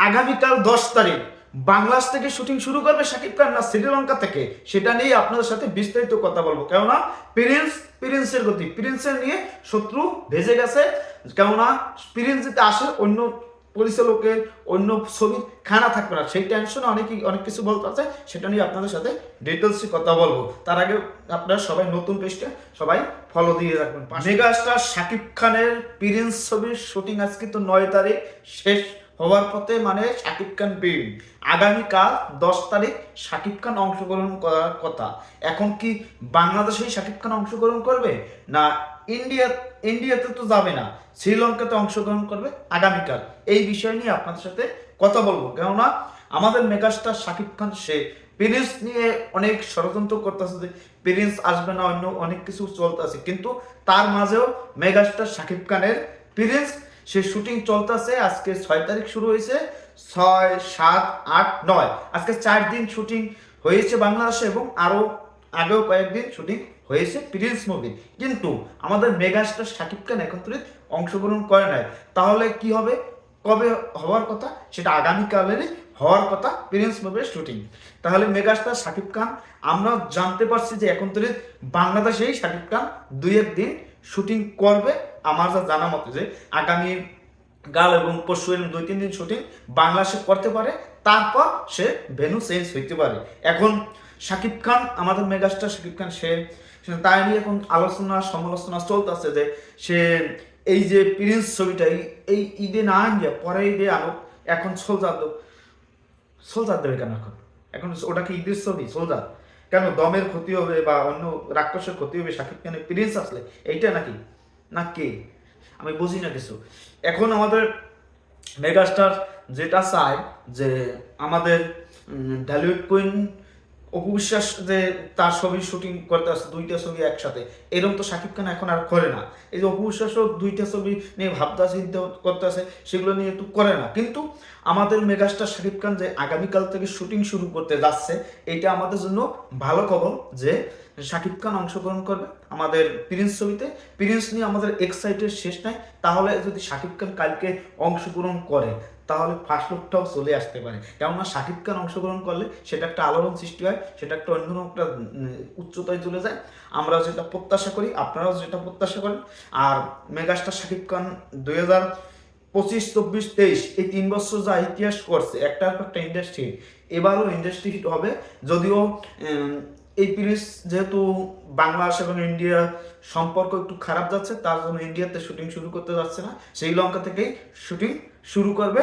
আগামীকাল 10 তারিখ বাংলাদেশ থেকে শুটিং শুরু করবে শাকিব খান না শ্রীলঙ্কা থেকে, সেটা নিয়ে আপনাদের সাথে বিস্তারিত কথা বলবো। কেননা প্রিন্সের গতি, প্রিন্সের নিয়ে শত্রু ভেজে গেছে। কেননা প্রিন্স যদি আসে অন্য পরিচালকের অন্য ছবির খানা থাকবে না, সেই টেনশনে অনেক কিছু বলতে আছে, সেটা নিয়ে আপনাদের সাথে ডিটেলসে কথা বলবো। তার আগে আপনারা সবাই নতুন পেজটা সবাই ফলো দিয়ে রাখবেন। মেগাস্টার শাকিব খানের প্রিন্স ছবির শুটিং আজকে তো 9 তারিখ শেষ হওয়ার পথে, মানে শাকিব খান বিল আগামীকাল 10 তারিখ শাকিব খান অংশগ্রহণ করার কথা। এখন কি বাংলাদেশেই শাকিব খান অংশগ্রহণ করবে না ইন্ডিয়াতে তো যাবে না, শ্রীলঙ্কাতে অংশগ্রহণ করবে আগামীকাল, এই বিষয় নিয়ে আপনাদের সাথে কথা বলবো। কেননা আমাদের মেগাস্টার শাকিব খান সে প্রিন্স নিয়ে অনেক ষড়যন্ত্র করতেছে যে প্রিন্স আসবে না, অন্য অনেক কিছু চলতেছে, কিন্তু তার মাঝেও মেগাস্টার শাকিব খানের প্রিন্স সে শুটিং চলতেছে। আজকে 6 তারিখ শুরু হয়েছে, 6, 7, 8, 9, আজকে 4 দিন শুটিং হয়েছে বাংলাদেশে এবং আরো আগেও কয়েকদিন শুটিং হয়েছে প্রিন্স মুভি। কিন্তু আমাদের মেগাস্টার শাকিব খান এখন পর্যন্ত অংশগ্রহণ করে নাই। তাহলে কি হবে, কবে হওয়ার কথা, সেটা আগামীকালেরই হওয়ার কথা প্রিন্স মুভির শুটিং। তাহলে মেগাস্টার শাকিব খান আমরা জানতে পারছি যে এখন পর্যন্ত বাংলাদেশেই শাকিব খান 2-1 দিন শুটিং করবে। আমার যা জানা মতে যে আগামী কাল এবং পরশু 2-3 দিন শুটিং বাংলাদেশে করতে পারে, তারপর সে ভেন্যু চেঞ্জ হইতে পারে। এখন শাকিব খান, আমাদের মেগাস্টার শাকিব খান, সে তাই নিয়ে এখন আলোচনা সমালোচনা চলতেছে যে সে এই যে প্রিন্স ছবিটা এই ঈদে না আনিয়ে পরে ঈদে আনুক, এখন সোলজার দেবে কেন? এখন ওটা কি ঈদের ছবি? সোলজার কেন? দমের ক্ষতি হবে বা অন্য রাক্ষসের ক্ষতি হবে শাকিব খানের প্রিন্স আসলে, এইটা নাকি না কে? আমি বুঝি না কিছু। এখন আমাদের মেগাস্টার যেটা চায় যে আমাদের ঢালিউড কুইন অপু বিশ্বাস যে তার ছবির শুটিং করতে আসছে 2টা ছবি একসাথে, এরকম তো শাকিব খান এখন আর করে না। এই যে অপু বিশ্বাসও 2টা ছবি নিয়ে ভাবতে চিন্তা করতে আছে, সেগুলো নিয়ে একটু করে না। কিন্তু আমাদের মেগাস্টার শাকিব খান যে আগামীকাল থেকে শুটিং শুরু করতে যাচ্ছে, এটা আমাদের জন্য ভালো খবর যে শাকিব খান অংশগ্রহণ করবে আমাদের প্রিন্স ছবিতে। প্রিন্স নিয়ে আমাদের এক্সাইটেড শেষ নাই। তাহলে যদি শাকিব খান কালকে অংশগ্রহণ করে, তাহলে ফার্স্ট লুকটাও চলে আসতে পারে। কেননা শাকিব খান অংশগ্রহণ করলে সেটা একটা আলোড়ন সৃষ্টি হয়, সেটা একটা অন্যরকম একটা উচ্চতায় চলে যায়। আমরা যেটা প্রত্যাশা করি, আপনারাও যেটা প্রত্যাশা করেন। আর মেগাস্টার শাকিব খান 2025, 24, 23 এই 3 বছর যা ইতিহাস করছে, একটা ইন্ডাস্ট্রি, এবারও ইন্ডাস্ট্রি হিট হবে। যদিও এই প্রিন্স যেহেতু বাংলাদেশ এবং ইন্ডিয়া সম্পর্ক একটু খারাপ যাচ্ছে, তার জন্য ইন্ডিয়াতে শুটিং শুরু করতে যাচ্ছে না, শ্রীলঙ্কা থেকেই শুটিং শুরু করবে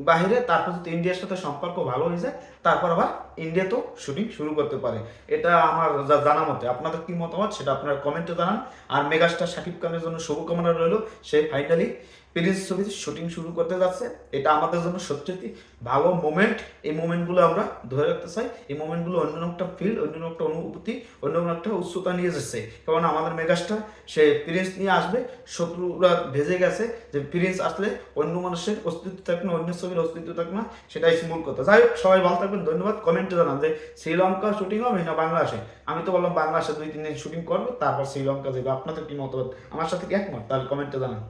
বাহিরে। তারপর যদি ইন্ডিয়ার সাথে সম্পর্ক ভালো হয়ে যায়, তারপর আবার ইন্ডিয়াতেও শুটিং শুরু করতে পারে। এটা আমার যা জানা মতে। আপনাদের কি মতামত সেটা আপনারা কমেন্টে জানান। আর মেগাস্টার শাকিব খানের জন্য শুভকামনা রইল, সে ফাইনালি প্রিন্স ছবিতে শুটিং শুরু করতে যাচ্ছে। এটা আমাদের জন্য সত্যি ভালো মোমেন্ট। এই মোমেন্টগুলো আমরা ধরে রাখতে চাই। এই মোমেন্টগুলো অন্য একটা ফিল, অন্য একটা অনুভূতি, অন্য একটা উচ্চতা নিয়ে যাচ্ছে। কারণ আমাদের মেগাস্টার সে প্রিন্স নিয়ে আসবে, শত্রুরা ভেজে গেছে যে প্রিন্স আসলে অন্য মানুষের অস্তিত্ব থাকবে না, অন্য ছবির অস্তিত্ব থাকবে না, সেটাই মূল কথা। যাই হোক, সবাই ভালো থাকবেন, ধন্যবাদ। কমেন্টে জানান যে শ্রীলঙ্কা শুটিং হবে না বাংলাদেশে। আমি তো বললাম বাংলাদেশে 2-3 দিন শুটিং করবো, তারপর শ্রীলঙ্কা যাবে। আপনাদের কি মতামত? আমার সাথে কি একমত? তাহলে কমেন্টে জানান।